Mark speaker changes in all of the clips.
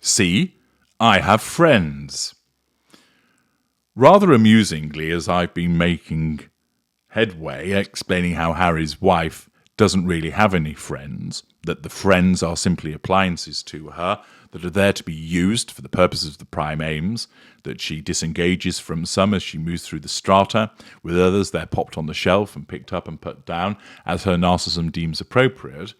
Speaker 1: See, I have friends. Rather amusingly, as I've been making headway explaining how Harry's wife doesn't really have any friends, that the friends are simply appliances to her, that are there to be used for the purposes of the prime aims, that she disengages from some as she moves through the strata, with others they're popped on the shelf and picked up and put down as her narcissism deems appropriate.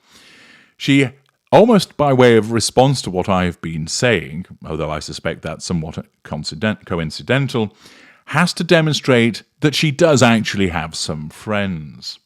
Speaker 1: She, almost by way of response to what I've been saying, although I suspect that's somewhat coincidental, has to demonstrate that she does actually have some friends.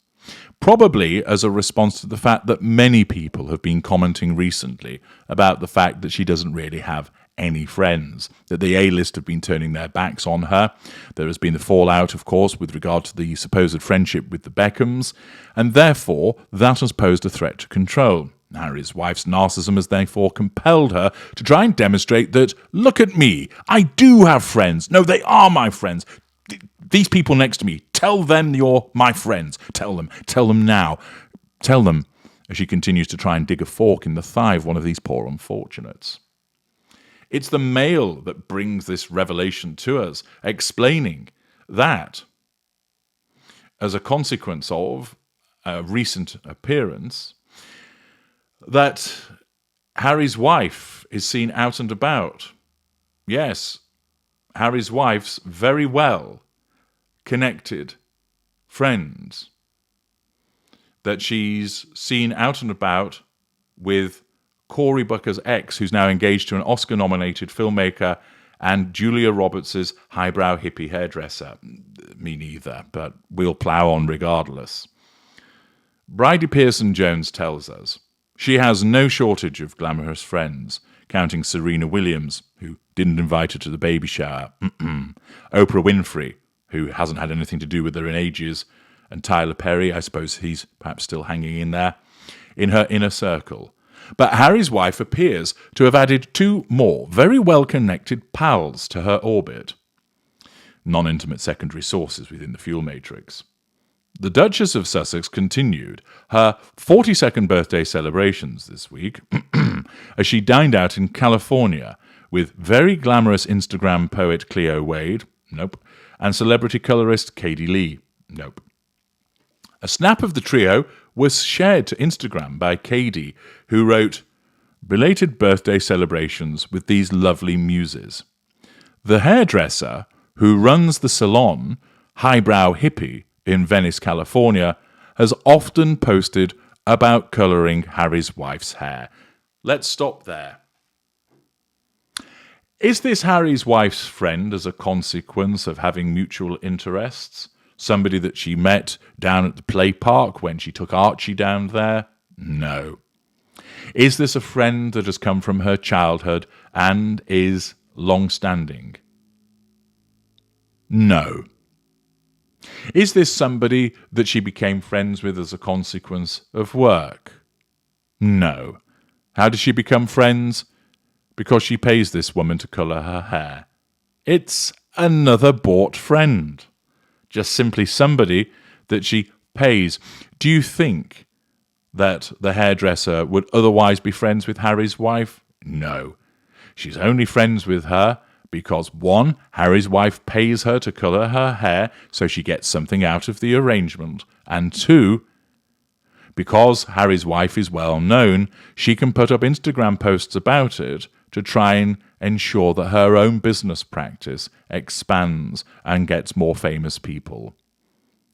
Speaker 1: Probably as a response to the fact that many people have been commenting recently about the fact that she doesn't really have any friends, that the A-list have been turning their backs on her. There has been the fallout, of course, with regard to the supposed friendship with the Beckhams, and therefore that has posed a threat to control. Harry's wife's narcissism has therefore compelled her to try and demonstrate that, look at me, I do have friends. No, they are my friends. These people next to me, tell them you're my friends. Tell them now. Tell them, as she continues to try and dig a fork in the thigh of one of these poor unfortunates. It's the Mail that brings this revelation to us, explaining that, as a consequence of a recent appearance, that Harry's wife is seen out and about. Yes, Harry's wife's very well connected friends. That she's seen out and about with Cory Booker's ex, who's now engaged to an Oscar-nominated filmmaker, and Julia Roberts' highbrow hippie hairdresser. Me neither, but we'll plough on regardless. Bridie Pearson-Jones tells us she has no shortage of glamorous friends, counting Serena Williams, who didn't invite her to the baby shower, Oprah Winfrey, who hasn't had anything to do with her in ages, and Tyler Perry, I suppose he's perhaps still hanging in there, in her inner circle. But Harry's wife appears to have added 2 more very well-connected pals to her orbit. Non-intimate secondary sources within the fuel matrix. The Duchess of Sussex continued her 42nd birthday celebrations this week as she dined out in California with very glamorous Instagram poet Cleo Wade, nope, and celebrity colorist Katie Lee, nope. A snap of the trio was shared to Instagram by Katie, who wrote, "Belated birthday celebrations with these lovely muses. The hairdresser who runs the salon, Highbrow Hippie, in Venice, California, has often posted about colouring Harry's wife's hair." Let's stop there. Is this Harry's wife's friend as a consequence of having mutual interests? Somebody that she met down at the play park when she took Archie down there? No. Is this a friend that has come from her childhood and is long-standing? No. Is this somebody that she became friends with as a consequence of work? No. How did she become friends? Because she pays this woman to colour her hair. It's another bought friend. Just simply somebody that she pays. Do you think that the hairdresser would otherwise be friends with Harry's wife? No. She's only friends with her because, 1, Harry's wife pays her to colour her hair so she gets something out of the arrangement, and 2, because Harry's wife is well known, she can put up Instagram posts about it to try and ensure that her own business practice expands and gets more famous people.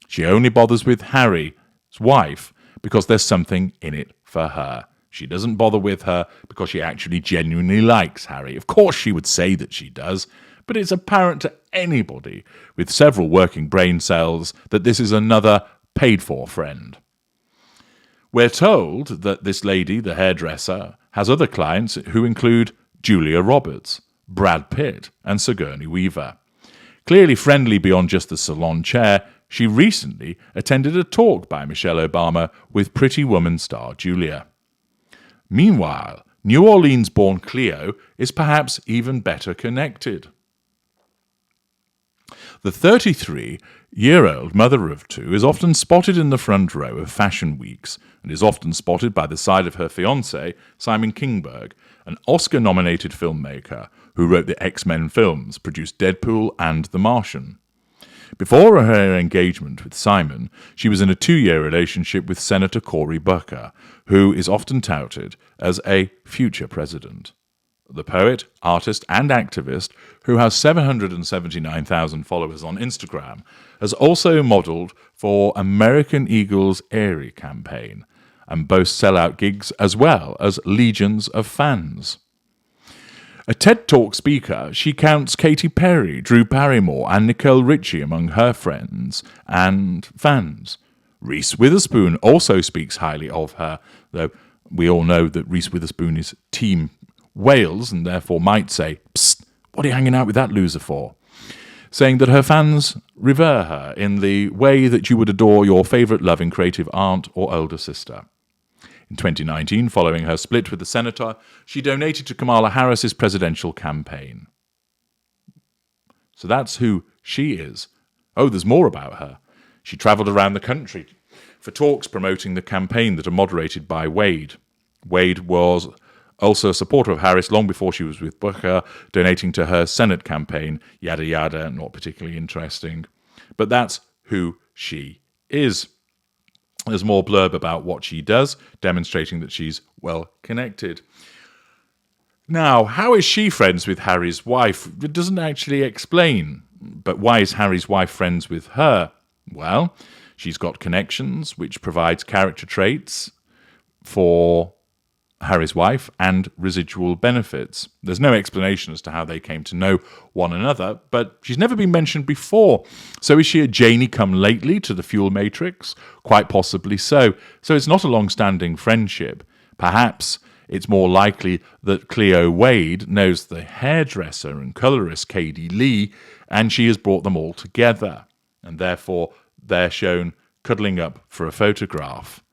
Speaker 1: She only bothers with Harry's wife because there's something in it for her. She doesn't bother with her because she actually genuinely likes Harry. Of course she would say that she does, but it's apparent to anybody with several working brain cells that this is another paid-for friend. We're told that this lady, the hairdresser, has other clients who include Julia Roberts, Brad Pitt, and Sigourney Weaver. Clearly friendly beyond just the salon chair, she recently attended a talk by Michelle Obama with Pretty Woman star Julia. Meanwhile, New Orleans-born Cleo is perhaps even better connected. The 33-year-old mother of 2 is often spotted in the front row of fashion weeks and is often spotted by the side of her fiancé, Simon Kinberg, an Oscar-nominated filmmaker who wrote the X-Men films, produced Deadpool and The Martian. Before her engagement with Simon, she was in a 2-year relationship with Senator Cory Booker, who is often touted as a future president. The poet, artist, and activist, who has 779,000 followers on Instagram, has also modelled for American Eagle's Aerie campaign and boasts sellout gigs as well as legions of fans. A TED Talk speaker, she counts Katy Perry, Drew Barrymore, and Nicole Richie among her friends and fans. Reese Witherspoon also speaks highly of her, though we all know that Reese Witherspoon is Team Wales and therefore might say, "Psst, what are you hanging out with that loser for?" Saying that her fans revere her in the way that you would adore your favourite loving creative aunt or older sister. In 2019, following her split with the senator, she donated to Kamala Harris's presidential campaign. So that's who she is. Oh, there's more about her. She travelled around the country for talks promoting the campaign that are moderated by Wade. Wade was also a supporter of Harris long before she was with Booker, donating to her Senate campaign, yada yada, not particularly interesting. But that's who she is. There's more blurb about what she does, demonstrating that she's well connected. Now, how is she friends with Harry's wife? It doesn't actually explain. But why is Harry's wife friends with her? Well, she's got connections, which provides character traits for Harry's wife and residual benefits. There's no explanation as to how they came to know one another, but she's never been mentioned before. So is she a Janie come lately to the Fuel Matrix? Quite possibly so. So it's not a long-standing friendship. Perhaps it's more likely that Cleo Wade knows the hairdresser and colorist Katie Lee, and she has brought them all together, and therefore they're shown cuddling up for a photograph,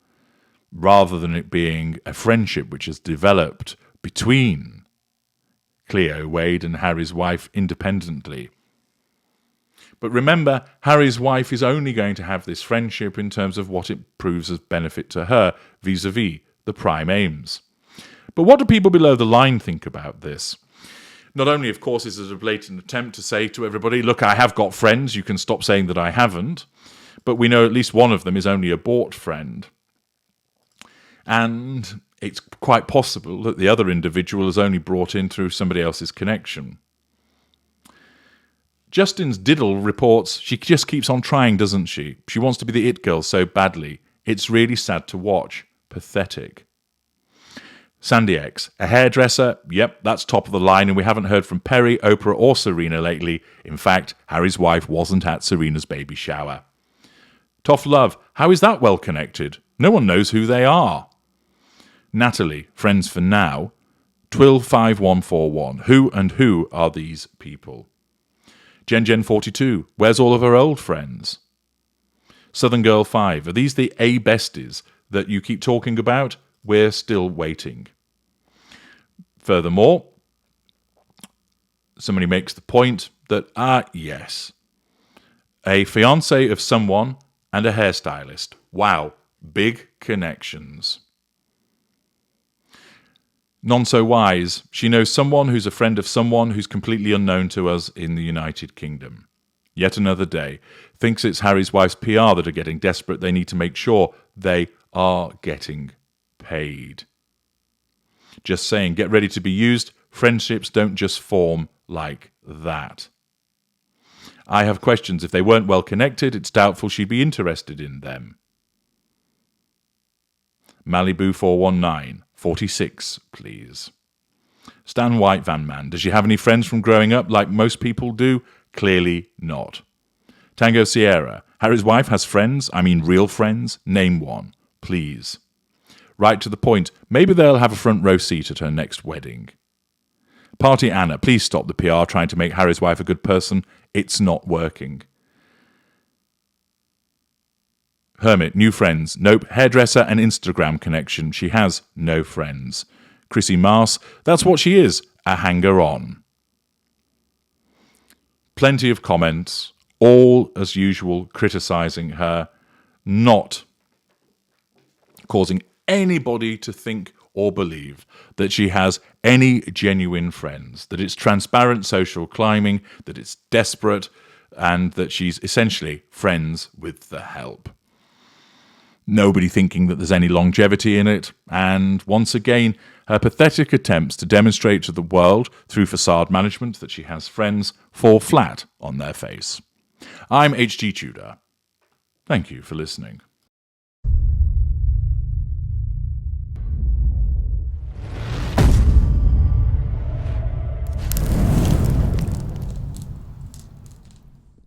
Speaker 1: rather than it being a friendship which has developed between Cleo Wade and Harry's wife independently. But remember, Harry's wife is only going to have this friendship in terms of what it proves as benefit to her vis-a-vis the prime aims. But what do people below the line think about this? Not only, of course, is it a blatant attempt to say to everybody, look, I have got friends, you can stop saying that I haven't, but we know at least one of them is only a bought friend. And it's quite possible that the other individual is only brought in through somebody else's connection. Justin's Diddle reports she just keeps on trying, doesn't she? She wants to be the it girl so badly. It's really sad to watch. Pathetic. Sandy X, a hairdresser. Yep, that's top of the line, and we haven't heard from Perry, Oprah, or Serena lately. In fact, Harry's wife wasn't at Serena's baby shower. Tough Love, how is that well connected? No one knows who they are. Natalie, friends for now. Twill5141, who are these people? Gen42, where's all of her old friends? Southern Girl 5, are these the A-besties that you keep talking about? We're still waiting. Furthermore, somebody makes the point that, yes, a fiancé of someone and a hairstylist. Wow, big connections. None so wise, she knows someone who's a friend of someone who's completely unknown to us in the United Kingdom. Yet another day. Thinks it's Harry's wife's PR that are getting desperate. They need to make sure they are getting paid. Just saying, get ready to be used. Friendships don't just form like that. I have questions. If they weren't well connected, it's doubtful she'd be interested in them. Malibu 419. 46, please. Stan White Van Man, does she have any friends from growing up like most people do? Clearly not. Tango Sierra, Harry's wife has friends, I mean real friends. Name one, please. Right to the point, maybe they'll have a front row seat at her next wedding. Party Anna, please stop the PR trying to make Harry's wife a good person. It's not working. Hermit, new friends. Nope, hairdresser and Instagram connection. She has no friends. Chrissy Mars, that's what she is, a hanger-on. Plenty of comments, all as usual criticising her, not causing anybody to think or believe that she has any genuine friends, that it's transparent social climbing, that it's desperate, and that she's essentially friends with the help. Nobody thinking that there's any longevity in it, and once again, her pathetic attempts to demonstrate to the world through facade management that she has friends fall flat on their face. I'm HG Tudor. Thank you for listening.